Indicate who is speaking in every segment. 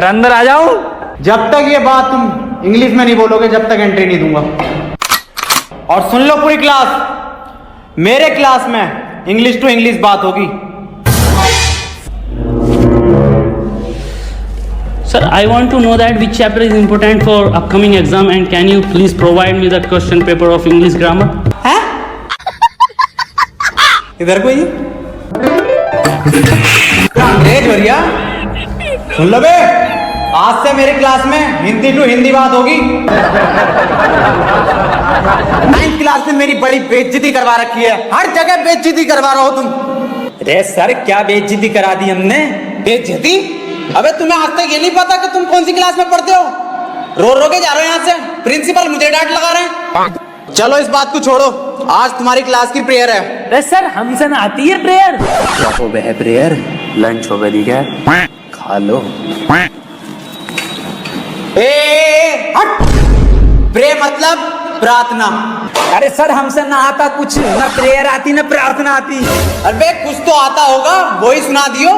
Speaker 1: Sir अंदर आ जाऊं?
Speaker 2: जब तक ये बात तुम इंग्लिश में नहीं बोलोगे जब तक एंट्री नहीं दूंगा। और सुन लो पूरी क्लास, मेरे क्लास में इंग्लिश टू इंग्लिश बात होगी।
Speaker 3: Sir, I want to know that which chapter is important for upcoming exam and can you please provide me the question paper of English grammar?
Speaker 2: हैं? इधर कोई अंग्रेज भैया सुन लो बे, आज से मेरी क्लास में हिंदी टू हिंदी बात होगी। 9th क्लास में मेरी बड़ी बेइज्जती करवा रखी है, हर जगह बेइज्जती करवा रहे हो तुम। अरे सर क्या बेइज्जती करा दी हमने? बेइज्जती? अबे तुम्हें आज तक ये नहीं पता कि तुम कौन सी क्लास में पढ़ते हो? रो रो के जा रहे हो यहाँ से, प्रिंसिपल मुझे डांट लगा रहे हैं। चलो इस बात को छोड़ो, आज तुम्हारी क्लास की प्रेयर है।
Speaker 1: अरे सर हमसे ना आती है प्रेयर।
Speaker 2: क्या हो गया प्रेयर? लंच हो गई क्या? खा लो। हट! प्रे मतलब प्रार्थना।
Speaker 1: अरे सर हमसे ना आता कुछ, ना प्रेयर आती ना प्रार्थना आती।
Speaker 2: अरे कुछ तो आता होगा, वही सुना दियो।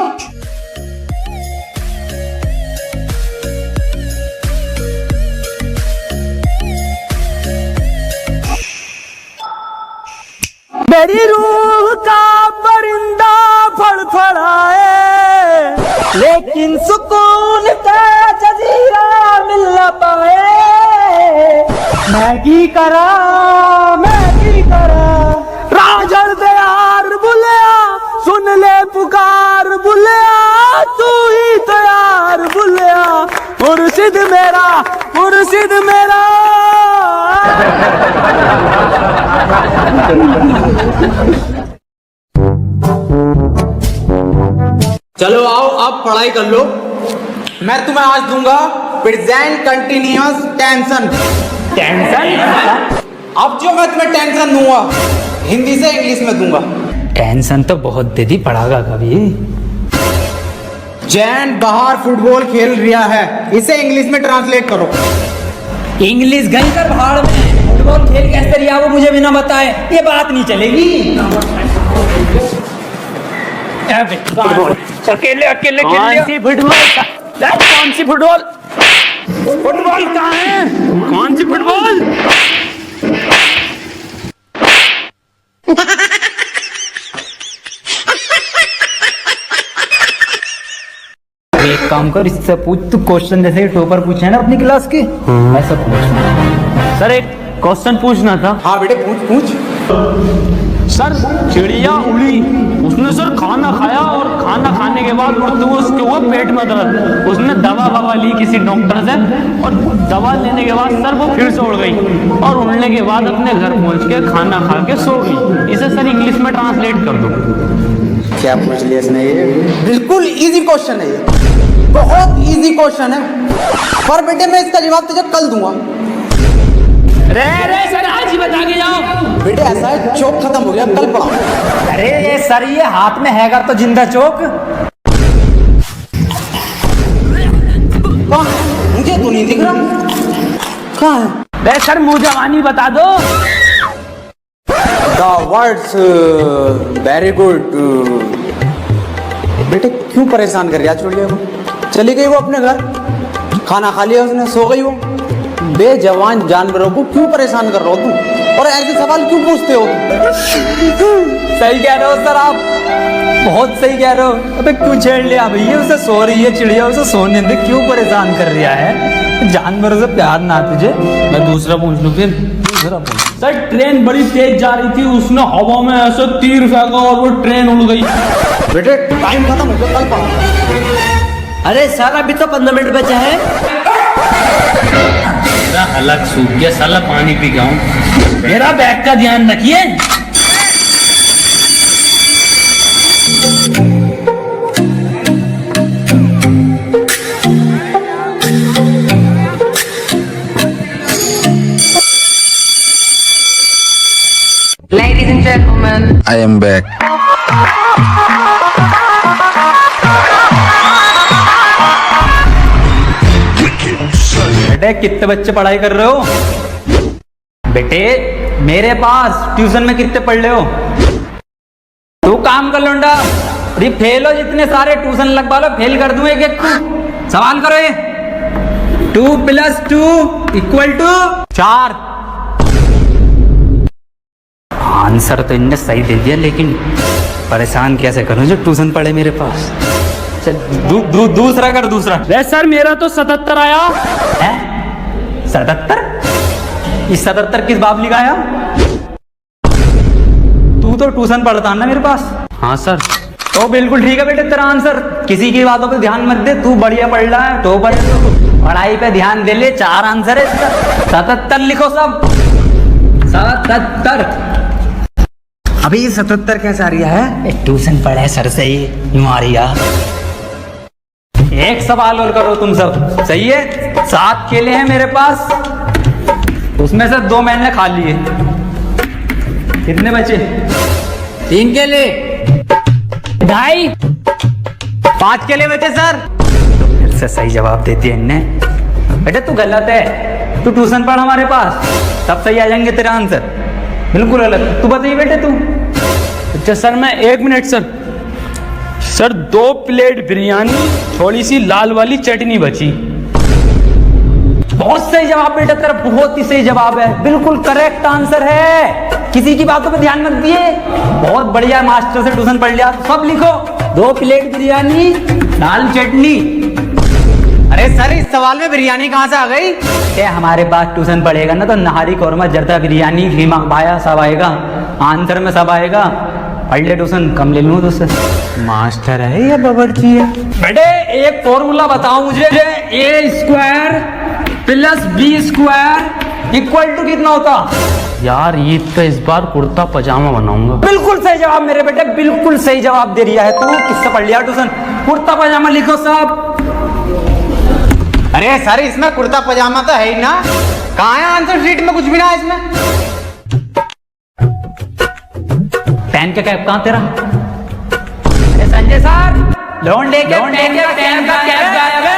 Speaker 1: मेरी रूह का परिंदा फड़फड़ाए, लेकिन सुकून का जजीरा मिल न पाए। मैगी करा राजर दयार बुलिया, सुन ले पुकार बुलिया, तू ही तैयार बुलिया, मुर्शिद मेरा।
Speaker 2: चलो आओ अब पढ़ाई कर लो। मैं तुम्हें आज दूंगा प्रेजेंट कंटिन्यूअस टेंशन। अब जो मैं तुम्हें टेंशन दूंगा हिंदी से इंग्लिश में दूंगा।
Speaker 1: टेंशन तो बहुत दे दी, पढ़ागा कभी।
Speaker 2: जैन बाहर फुटबॉल खेल रहा है, इसे इंग्लिश में ट्रांसलेट करो।
Speaker 1: इंग्लिश गई कर भाड़ में, फुटबॉल खेल कैसे रिया वो मुझे बिना बताए ये बात नहीं चलेगी। अकेले कौन सी फुटबॉल कहाँ है? कौन सी फुटबॉल? एक काम कर, इससे पूछ तू क्वेश्चन जैसे टॉपर पूछे हैं ना अपनी क्लास के, ऐसा पूछ।
Speaker 3: सर एक क्वेश्चन पूछना था।
Speaker 2: हाँ बेटे पूछ।
Speaker 3: सर चिड़िया उड़ी, उसने सर खाना खाया और खाना खाने के बाद उड़ते हुए उसके हुआ पेट में दर्द। उसने दवा ली किसी डॉक्टर से और दवा लेने के बाद सर वो फिर से उड़ गई और उड़ने के बाद अपने घर पहुंच के खाना खा के सो गई। इसे सर इंग्लिश में ट्रांसलेट कर दो।
Speaker 2: क्या पूछ लिया इसने? ये बिल्कुल इजी क्वेश्चन है, ये बहुत इजी क्वेश्चन है, पर बेटे मैं इसका जवाब तुझे कल दूंगा।
Speaker 3: रे सर आज ही बता के जाओ।
Speaker 2: बेटे ऐसा है, चौक खत्म हो गया, कल पढ़ाओ।
Speaker 1: अरे ये सर ये हाथ में हैगा तो जिंदा चौक।
Speaker 2: कहाँ? मुझे तो नहीं दिख रहा। कहाँ है?
Speaker 3: रे सर मुँह जवानी बता दो।
Speaker 2: The words very good। बेटे क्यों परेशान कर रही है छोड़िए को? चली गई वो अपने घर, खाना खा लिया उसने, सो गई वो। बेजवान जानवरों को क्यों परेशान कर रहे हो तुम, और ऐसे सवाल क्यों पूछते हो तुम?
Speaker 1: सही कह रहे हो सर आप, बहुत सही कह रहे हो। अबे क्यों छेड़ लिया भैया? उसे सो रही है चिड़िया, उसे सोने दे, क्यों परेशान कर रहा है? जानवरों से प्यार ना तुझे?
Speaker 3: मैं दूसरा पूछ लूं फिर। सर ट्रेन बड़ी तेज जा रही थी, उसने हवा में ऐसे तीर फेंका और वो ट्रेन उड़ गई।
Speaker 2: बेटे टाइम खत्म हो गया, कल पढ़ाओ।
Speaker 1: अरे सर अभी तो 15 मिनट बचा है।
Speaker 3: मेरा हलक सूख गया, साला पानी पी गया हूँ। मेरा बैग का ध्यान रखिए।
Speaker 4: Ladies and gentlemen,
Speaker 5: I am back.
Speaker 1: बेटे कितने बच्चे पढ़ाई कर रहे हो? बेटे मेरे पास ट्यूशन में कितने पढ़ रहे हो? तू काम कर लौंडा, फेल हो जितने सारे ट्यूशन लगवा लो, फेल कर दूं एक एक को। सवाल करो ये। 2 + 2 = 4। आंसर तो इनने सही दे दिया, लेकिन परेशान कैसे करूं जो ट्यूशन पढ़े मेरे पास। चल दूसरा कर, दूसरा।
Speaker 3: अरे सर मेरा तो 77 आया
Speaker 1: है। 77? इस 77 किस बाबली का आया? तू तो ट्यूशन पढ़ता है ना मेरे पास।
Speaker 3: हाँ सर।
Speaker 1: तो बिल्कुल ठीक है बेटे तेरा आंसर। किसी की बातों पे ध्यान मत दे, तू बढ़िया पढ़ रहा है, तो पढ़ाई पे ध्यान दे ले। 4 आंसर है इसका। 77 लिखो सब। 77। अभी ये 77 कैसे आ रहा है? ट्यूशन पढ़े सर से ही यूं आ रही है। एक सवाल और करो तुम सब, सही है? 7 केले हैं मेरे पास, उसमें से 2 मैंने खा लिए। कितने बचे?
Speaker 2: 3 केले।
Speaker 3: 2.5।
Speaker 2: 5 केले बचे सर।
Speaker 1: तो फिर से सही जवाब देती है इनने। बेटे तू गलत है, तू ट्यूशन पढ़ हमारे पास, तब सही आ जाएंगे तेरा आंसर। बिल्कुल गलत। तू बताइए बेटे तू।
Speaker 3: अच्छा सर मैं 1 मिनट सर 2 प्लेट बिरयानी, थोड़ी सी लाल वाली चटनी बची।
Speaker 1: बहुत सही जवाब बेटा तेरा, बहुत ही सही जवाब है, बिल्कुल करेक्ट आंसर है। किसी की बातों पे ध्यान मत दिए। बहुत बढ़िया, मास्टर से ट्यूशन पढ़ लिया। सब लिखो। 2 प्लेट बिरयानी, लाल चटनी।
Speaker 2: अरे सर इस सवाल में बिरयानी कहाँ से आ गई?
Speaker 1: ये हमारे पास ट्यूशन पढ़ेगा ना तो नहारी कौरमा, जर्दा बिरयानी, खीमा भाया सब आएगा, आंसर में सब आएगा। पढ़ ले ट्यूशन, कम ले लूँ तुझसे।
Speaker 2: मास्टर है या बावर्ची है?
Speaker 1: बेटे एक फॉर्मूला बताओ मुझे। A² + B² = कितना होता?
Speaker 3: यार ईद पे इस बार कुर्ता पजामा बनाऊंगा।
Speaker 1: बिल्कुल सही जवाब मेरे बेटे, बिल्कुल सही जवाब दे रहा है तू। किससे पढ़ लिया ट्यूशन? कुर्ता पजामा लिखो सब।
Speaker 2: अरे सर इसमें कुर्ता पजामा तो है ही ना। कहाँ है आंसर शीट में? कुछ भी ना है इसमें।
Speaker 1: पेन का कैप कहाँ तेरा? अरे संजय सर, लोन लेके पेन का कैप गायब है।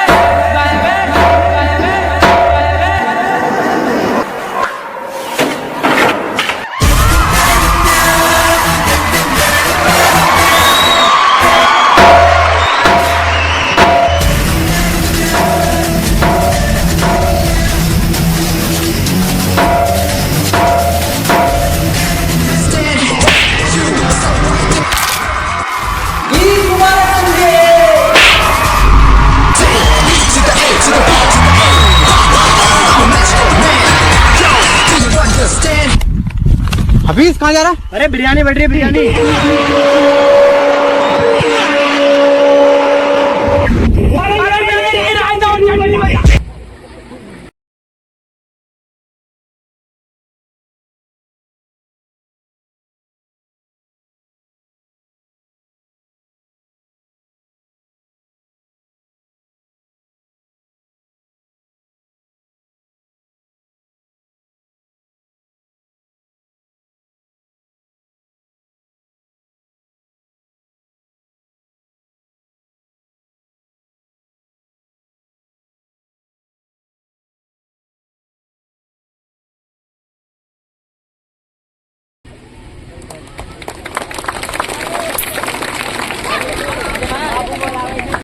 Speaker 2: हफीज कहाँ जा रहा?
Speaker 3: अरे बिरयानी बैठ रही है, बिरयानी।